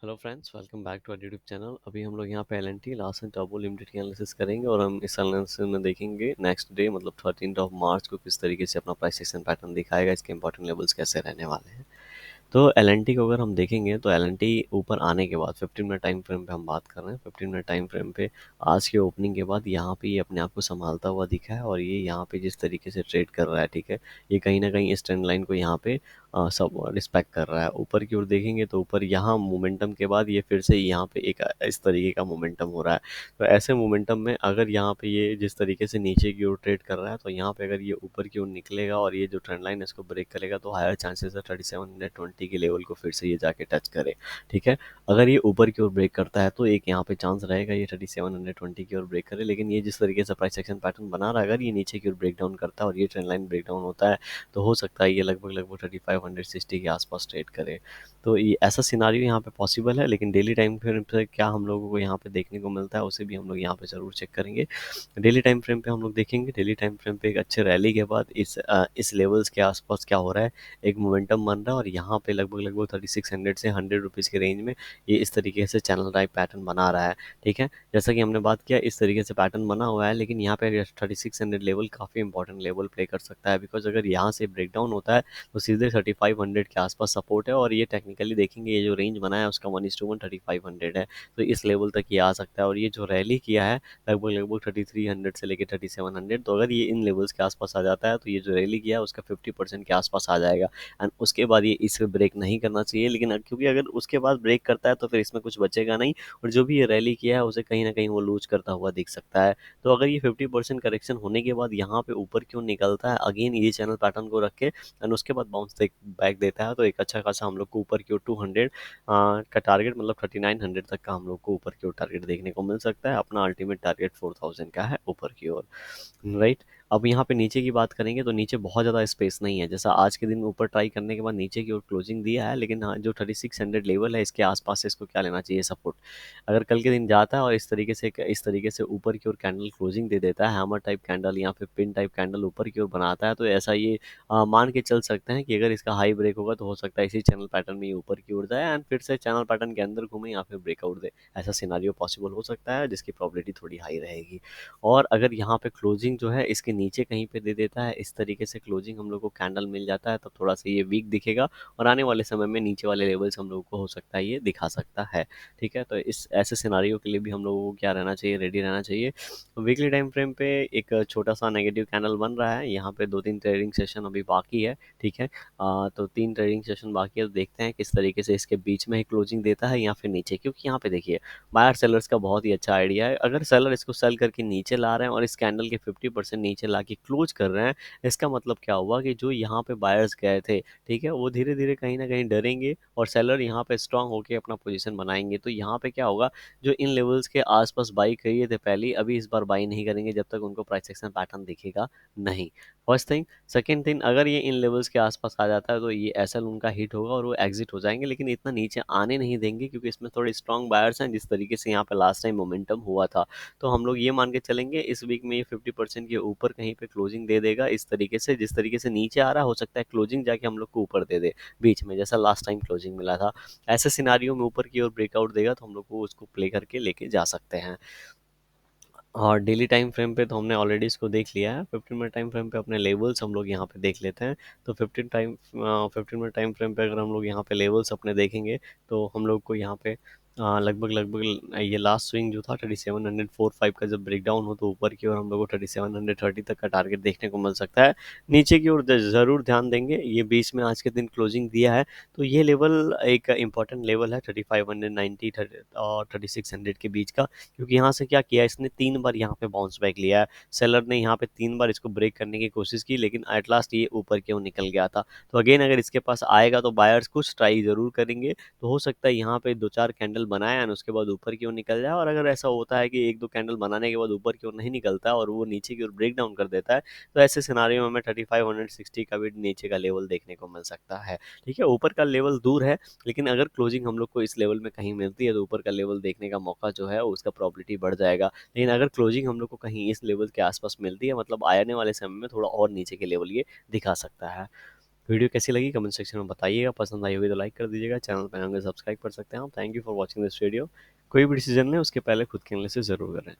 Hello friends, welcome back to our YouTube channel. अभी हम लोग यहाँ पे एल लास्ट एंड टर्बो लिमिटेड की एनालिसिस करेंगे और हम इस एनालिसिस में देखेंगे नेक्स्ट डे मतलब 13 मार्च को किस तरीके से अपना प्राइस एक्शन पैटर्न दिखाएगा, इसके इंपॉर्टेंट लेवल्स कैसे रहने वाले हैं। तो एल को अगर हम देखेंगे तो एल ऊपर आने के बाद 15 मिनट टाइम फ्रेम पे हम बात कर रहे हैं। 15 मिनट टाइम फ्रेम पे आज के ओपनिंग के बाद यहाँ पे ये अपने आप को संभालता हुआ दिखा है और ये यहाँ पे जिस तरीके से ट्रेड कर रहा है, ठीक है, ये कहीं ना कहीं इस ट्रेंड लाइन को यहाँ पे सब रिस्पेक्ट कर रहा है। ऊपर की ओर देखेंगे तो ऊपर यहाँ मोमेंटम के बाद ये फिर से यहाँ पे एक इस तरीके का मोमेंटम हो रहा है। तो ऐसे मोमेंटम में अगर यहाँ पे ये जिस तरीके से नीचे की ओर ट्रेड कर रहा है तो यहाँ पे अगर ये ऊपर की ओर निकलेगा और ये जो ट्रेंड लाइन है इसको ब्रेक करेगा तो हायर चांसेस है 3720 के लेवल को फिर से ये जाके टच करे। ठीक है, अगर ये ऊपर की ओर ब्रेक करता है तो एक यहाँ पे चांस रहेगा ये 3720 की ओर ब्रेक करे, लेकिन ये जिस तरीके से प्राइस एक्शन पैटर्न बना रहा है अगर ये नीचे की ओर ब्रेक डाउन करता है और ये ट्रेंड लाइन ब्रेक डाउन होता है तो हो सकता है ये लगभग लगभग 3560 के आसपास ट्रेड करे। तो ये ऐसा सिनारियो यहाँ पे पॉसिबल है, लेकिन डेली टाइम फ्रेम पे क्या हम लोगों को यहाँ पे देखने को मिलता है उसे भी हम लोग यहाँ पे ज़रूर चेक करेंगे। डेली टाइम फ्रेम पे हम लोग देखेंगे, डेली टाइम फ्रेम पे एक अच्छे रैली के बाद इस लेवल्स के आसपास क्या हो रहा है, एक मोमेंटम बन रहा है और यहाँ पे लगभग लगभग 3600 से 100 रुपीज़ के रेंज में ये इस तरीके से चैनल टाइप पैटर्न बना रहा है। ठीक है, जैसा कि हमने बात किया इस तरीके से पैटर्न बना हुआ है, लेकिन यहाँ पे 3600 लेवल काफ़ी इंपॉर्टेंट लेवल प्ले कर सकता है, बिकॉज अगर यहाँ से ब्रेक डाउन होता है तो सीधे 3500 के आसपास सपोर्ट है और ये टेक्निकली देखेंगे ये जो रेंज बना है उसका 1:1 3500 है। तो इस लेवल तक ये आ सकता है और ये जो रैली किया है लगभग लगभग 3300 से लेकर 3700, तो अगर ये इन लेवल्स के आसपास आ जाता है तो ये जो रैली किया है उसका 50% के आसपास आ जाएगा। एंड उसके बाद ये इसे ब्रेक नहीं करना चाहिए, लेकिन क्योंकि अगर उसके बाद ब्रेक करता है तो फिर इसमें कुछ बचेगा नहीं और जो भी ये रैली किया है उसे कहीं ना कहीं वो लूज करता हुआ दिख सकता है। तो अगर ये 50% करेक्शन होने के बाद यहाँ पे ऊपर क्यों निकलता है अगेन ये चैनल पैटर्न को रख के एंड उसके बाद बाउंस बैक देता है तो एक अच्छा खासा हम लोग को ऊपर की ओर 200 का टारगेट मतलब 3900 तक का हम लोग को ऊपर की ओर टारगेट देखने को मिल सकता है। अपना अल्टीमेट टारगेट 4000 का है ऊपर की ओर, राइट। अब यहाँ पे नीचे की बात करेंगे तो नीचे बहुत ज़्यादा स्पेस नहीं है, जैसा आज के दिन ऊपर ट्राई करने के बाद नीचे की ओर क्लोजिंग दिया है, लेकिन हाँ जो 3600 लेवल है इसके आसपास से इसको क्या लेना चाहिए सपोर्ट। अगर कल के दिन जाता है और इस तरीके से ऊपर की ओर कैंडल क्लोजिंग दे देता है, हैमर टाइप कैंडल या फिर पिन टाइप कैंडल ऊपर की ओर बनाता है, तो ऐसा ये मान के चल सकते हैं कि अगर इसका हाई ब्रेक होगा तो हो सकता है इसी चैनल पैटर्न में ये ऊपर की ओर जाए एंड फिर से चैनल पैटर्न के अंदर घूमे या फिर ब्रेकआउट दे। ऐसा सिनारियो पॉसिबल हो सकता है जिसकी प्रोबेबिलिटी थोड़ी हाई रहेगी। और अगर यहाँ पे क्लोजिंग जो है इसके नीचे कहीं पे दे देता है, इस तरीके से क्लोजिंग हम लोग को कैंडल मिल जाता है, तो थोड़ा सा ये वीक दिखेगा और आने वाले समय में नीचे वाले लेवल्स हम लोग को हो सकता है ये दिखा सकता है। ठीक है, तो इस ऐसे सिनारियो के लिए भी हम लोगों को क्या रहना चाहिए, रेडी रहना चाहिए। वीकली टाइम फ्रेम पे एक छोटा सा नेगेटिव कैंडल बन रहा है, यहाँ पे 2-3 ट्रेडिंग सेशन अभी बाकी है। ठीक है, तो 3 ट्रेडिंग सेशन बाकी है, तो देखते हैं किस तरीके से इसके बीच में ही क्लोजिंग देता है या फिर नीचे, क्योंकि यहाँ पे देखिए बायर सेलर्स का बहुत ही अच्छा आइडिया है। अगर सेलर इसको सेल करके नीचे ला रहे हैं और इस कैंडल के 50% नीचे ला के क्लोज कर रहे हैं, इसका मतलब क्या हुआ कि जो यहाँ पे बायर्स गए थे, ठीक है, वो धीरे धीरे कहीं ना कहीं डरेंगे और सेलर यहाँ पे स्ट्रांग होकर अपना पोजीशन बनाएंगे। तो यहाँ पे क्या होगा, जो इन लेवल्स के आसपास बाई किए थे पहले, अभी इस बार बाई नहीं करेंगे जब तक उनको प्राइस एक्शन पैटर्न दिखेगा नहीं। First thing. सेकेंड थिंग, अगर ये इन लेवल्स के आसपास आ जाता है तो ये एसएल उनका हिट होगा और वो एग्जिट हो जाएंगे, लेकिन इतना नीचे आने नहीं देंगे क्योंकि इसमें थोड़े स्ट्रॉन्ग बायर्स हैं जिस तरीके से यहाँ पे लास्ट टाइम मोमेंटम हुआ था। तो हम लोग ये मान के चलेंगे इस वीक में ये 50% के ऊपर कहीं पे क्लोजिंग दे देगा, इस तरीके से जिस तरीके से नीचे आ रहा हो सकता है क्लोजिंग जाके हम लोग को ऊपर दे दे बीच में, जैसा लास्ट टाइम क्लोजिंग मिला था। ऐसे सिनारियो में ऊपर की ओर ब्रेकआउट देगा तो हम लोग को उसको प्ले करके लेके जा सकते हैं। और डेली टाइम फ्रेम पे तो हमने ऑलरेडी इसको देख लिया है। 15 मिनट टाइम फ्रेम पे अपने लेवल्स हम लोग यहाँ पे देख लेते हैं। तो 15 मिनट टाइम फ्रेम पे अगर हम लोग यहाँ पे लेवल्स अपने देखेंगे तो हम लोग को यहाँ पे लगभग लगभग ये लास्ट स्विंग जो था 3745 का जब ब्रेक डाउन हो तो ऊपर की ओर हम लोग को 3730 तक का टारगेट देखने को मिल सकता है। नीचे की ओर ज़रूर ध्यान देंगे, ये बीच में आज के दिन क्लोजिंग दिया है तो ये लेवल एक इंपॉर्टेंट लेवल है 3590 और 3600 के बीच का, क्योंकि यहाँ से क्या किया इसने 3 बार यहाँ पे बाउंस बैक लिया है। सेलर ने यहाँ पे 3 बार इसको ब्रेक करने की कोशिश की लेकिन एट लास्ट ये ऊपर क्यों निकल गया था। तो अगेन अगर इसके पास आएगा तो बायर्स कुछ ट्राई जरूर करेंगे, तो हो सकता है यहाँ पे 2-4 कैंडल बनाए एंड उसके बाद ऊपर क्यों निकल जाए। और अगर ऐसा होता है कि 1-2 कैंडल बनाने के बाद ऊपर क्यों नहीं निकलता और वो नीचे की ओर ब्रेक डाउन कर देता है, तो ऐसे सिनारियो में हमें 3560 का भी नीचे का लेवल देखने को मिल सकता है। ठीक है, ऊपर का लेवल दूर है, लेकिन अगर क्लोजिंग हम लोग को इस लेवल में कहीं मिलती है तो ऊपर का लेवल देखने का मौका जो है उसका प्रोबेबिलिटी बढ़ जाएगा। लेकिन अगर क्लोजिंग हम लोग को कहीं इस लेवल के आसपास मिलती है मतलब आने वाले समय में थोड़ा और नीचे के लेवल ये दिखा सकता है। वीडियो कैसी लगी कमेंट सेक्शन में बताइएगा, पसंद आई होगी तो लाइक कर दीजिएगा, चैनल पर होंगे सब्सक्राइब कर सकते हैं आप। Thank you for watching this video. कोई भी डिसीजन लें उसके पहले खुद के एनालिसिस ज़रूर करें।